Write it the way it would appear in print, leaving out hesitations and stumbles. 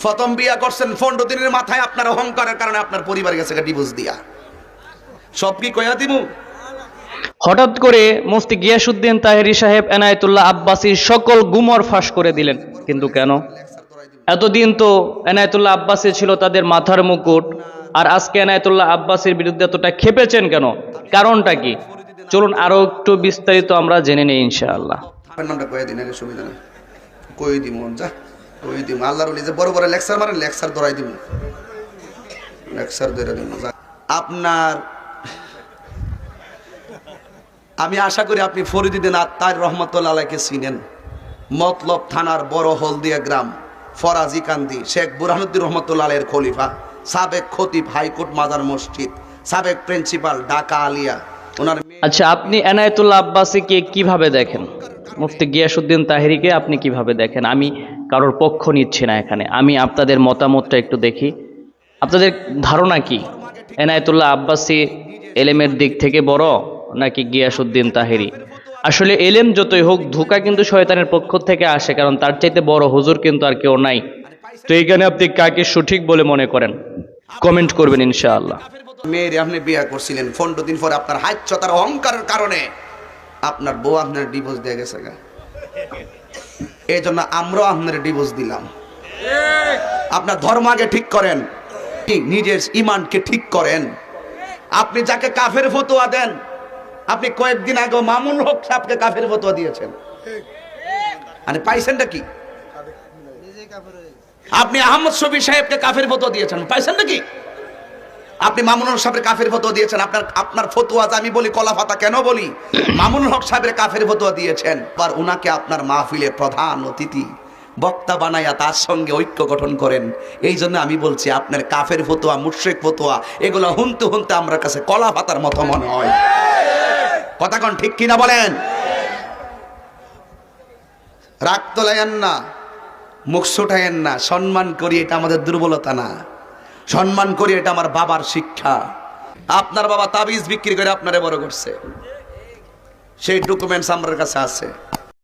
প্রথম বিয়া করছেন 15 দিনের মাথায় আপনার অহংকারের কারণে আপনার পরিবার গেছে ডিভোর্স দিয়া। সব কি কয়া দিমু? হঠাৎ করে মুফতি গিয়াসউদ্দিন তাহেরি সাহেব এনায়েতুল্লাহ আব্বাসীর সকল গুমর ফাঁস করে দিলেন। কিন্তু কেন? এতদিন তো এনায়েতুল্লাহ আব্বাসী ছিল তাদের মাথার মুকুট, আর আজকে এনায়েতুল্লাহ আব্বাসীর বিরুদ্ধে এতটা খেপেছেন কেন? কারণটা কি? চলুন আরো একটু বিস্তারিত আমরা জেনে নেই ইনশাআল্লাহ। আপনার নামটা কয়ে দিন, সুবিধা নেই, কই দিব যা, কই দিব। আল্লাহর ওলি যে বড় বড় লেকচার মারেন, লেকচার ধরাই দিব, লেকচার ধরে দিব। আপনার আমি আশা করি আপনি ফরিদুদ্দিন আত্তার রহমতুল্লাহ আলাইকে চিনেন। মতলব থানার বড় হলদিয়া গ্রাম, ফরাজি কান্দি, শেখ বুরহানুদ্দিন রহমতুল্লাহ আলাইয়ের খলিফা, সাবেক খতিব হাইকোর্ট মাজার মসজিদ, সাবেক প্রিন্সিপাল ঢাকা আলিয়া। ওনার আচ্ছা, আপনি এনায়েতুল্লাহ আব্বাসীকে কিভাবে দেখেন? মুফতি গিয়াসউদ্দিন তাহেরিকে আপনি কিভাবে দেখেন? আমি কারোর পক্ষ নিচ্ছি না এখানে, আমি আপনাদের মতামতটা একটু দেখি। আপনাদের ধারণা কি, এনায়েতুল্লাহ আব্বাসী এলেমের দিক থেকে বড় নাকি গিয়াসউদ্দিন তাহেরি? আসলে এলেম যতই হোক, ধোঁকা কিন্তু শয়তানের পক্ষ থেকে আসে, কারণ তার চাইতে বড় হুজুর কিন্তু আর কেউ নাই। তো এইখানে আপনি কাকে সঠিক বলে মনে করেন? কমেন্ট করবেন ইনশাআল্লাহ। মেয়েরে আপনি বিয়ে করছিলেন, 15 দিন পরে আপনার হাইচ্ছতার অহংকারের কারণে আপনার বউ আপনার ডিভোর্স দিয়ে গেছে। এই জন্য আমরাও আপনার ডিভোর্স দিলাম। আপনার ধর্ম আগে ঠিক করেন, নিজের ইমানকে ঠিক করেন। আপনি যাকে কাফের ফতোয়া দেন, আপনি কয়েকদিন আগে মামুন হক সাহেবকে কাফের ফতোয়া দিয়েছেন, মানে পাইছেনটা কি? আপনি আহমদ শফি সাহেবকে কাফের ফতোয়া দিয়েছেন, পাইছেন নাকি? আপনি মামুন হক সাহেবের কাফের ফতোয়া দিয়েছেন। আপনার ফতোয়া আমি বলি কলা পাতা কেন বলি, মামুন হক সাহেবের কাফের ফতোয়া দিয়েছেন। আর উনাকে আপনার মাহফিলে প্রধান অতিথি বক্তা বানাইয়া তার সঙ্গে ঐক্য গঠন করেন। এই জন্য আমি বলছি আপনার কাফের ফতোয়া, মুশরিক ফতোয়া এগুলো হুনতে হুনতে আমার কাছে কলা পাতার মতো মনে হয়। কথা কোন ঠিক কিনা বলেন? রাগ তোলায়েন না, মুখ ছোটায়েন না, সম্মান করি, এটা আমাদের দুর্বলতা না। সম্মান করি, এটা আমার বাবার শিক্ষা। আপনার বাবা তাবিজ বিক্রি করে আপনারে বড় করছে, সেই ডকুমেন্টস আমার কাছে আছে।